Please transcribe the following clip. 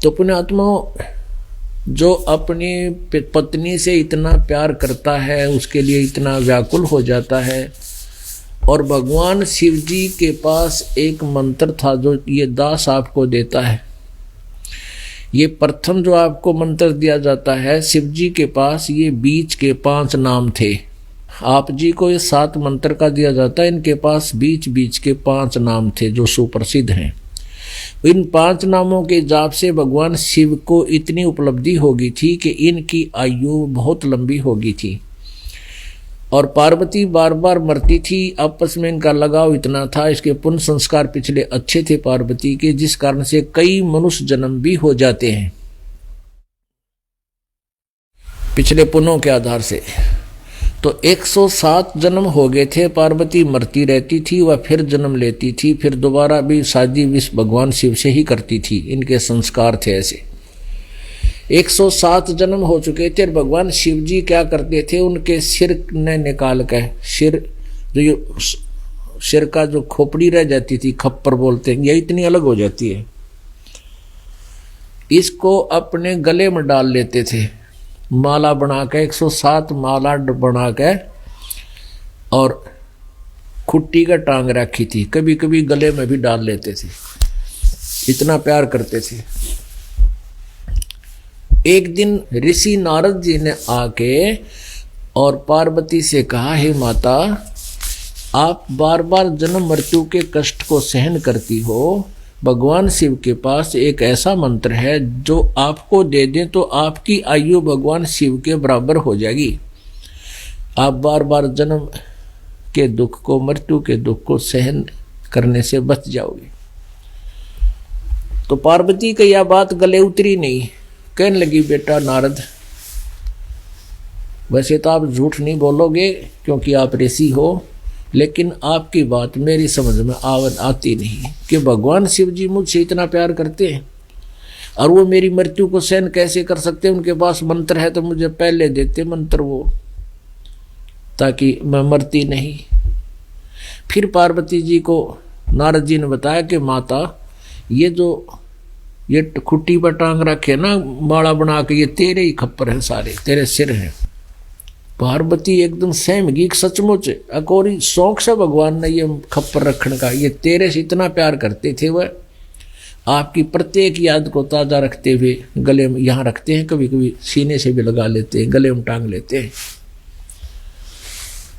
तो पुण्यात्माओं, जो अपनी पत्नी से इतना प्यार करता है, उसके लिए इतना व्याकुल हो जाता है, और भगवान शिव जी के पास एक मंत्र था जो ये दास आपको देता है। ये प्रथम जो आपको मंत्र दिया जाता है, शिव जी के पास ये बीच के 5 नाम थे। आप जी को ये 7 मंत्र का दिया जाता है, इनके पास बीच बीच के 5 नाम थे जो सुप्रसिद्ध हैं। इन 5 नामों के जाप से भगवान शिव को इतनी उपलब्धि होगी थी कि इनकी आयु बहुत लंबी होगी थी। और पार्वती बार बार मरती थी, आपस में इनका लगाव इतना था, इसके पुण्य संस्कार पिछले अच्छे थे पार्वती के, जिस कारण से कई मनुष्य जन्म भी हो जाते हैं पिछले पुण्यों के आधार से। तो 107 जन्म हो गए थे, पार्वती मरती रहती थी, वह फिर जन्म लेती थी, फिर दोबारा भी शादी विश्व भगवान शिव से ही करती थी। इनके संस्कार थे ऐसे। 107 जन्म हो चुके थे। भगवान शिव जी क्या करते थे, उनके सिर ने निकाल के, सिर का जो खोपड़ी रह जाती थी, खप्पर बोलते हैं, यह इतनी अलग हो जाती है, इसको अपने गले में डाल लेते थे, माला बना के 107 माला बना के, और खुट्टी का टांग रखी थी, कभी कभी गले में भी डाल लेते थे, इतना प्यार करते थे। एक दिन ऋषि नारद जी ने आके और पार्वती से कहा, हे माता, आप बार बार जन्म मृत्यु के कष्ट को सहन करती हो, भगवान शिव के पास एक ऐसा मंत्र है जो आपको दे दें तो आपकी आयु भगवान शिव के बराबर हो जाएगी, आप बार बार जन्म के दुख को, मृत्यु के दुख को सहन करने से बच जाओगे। तो पार्वती की यह बात गले उतरी नहीं, कहने लगी, बेटा नारद, वैसे तो आप झूठ नहीं बोलोगे क्योंकि आप ऋषि हो, लेकिन आपकी बात मेरी समझ में आती नहीं कि भगवान शिव जी मुझसे इतना प्यार करते हैं और वो मेरी मृत्यु को सहन कैसे कर सकते हैं। उनके पास मंत्र है तो मुझे पहले देते मंत्र वो, ताकि मैं मरती नहीं। फिर पार्वती जी को नारद जी ने बताया कि माता, ये खुट्टी पर टांग रखे ना माला बना के, ये तेरे ही खप्पर हैं, सारे तेरे सिर हैं। पार्वती एकदम सहम गई, सचमुच अकोरी शौक से भगवान ने ये खप्पर रखने का, ये तेरे से इतना प्यार करते थे, वह आपकी प्रत्येक याद को ताज़ा रखते हुए गले में यहाँ रखते हैं, कभी कभी सीने से भी लगा लेते हैं, गले में टांग लेते हैं।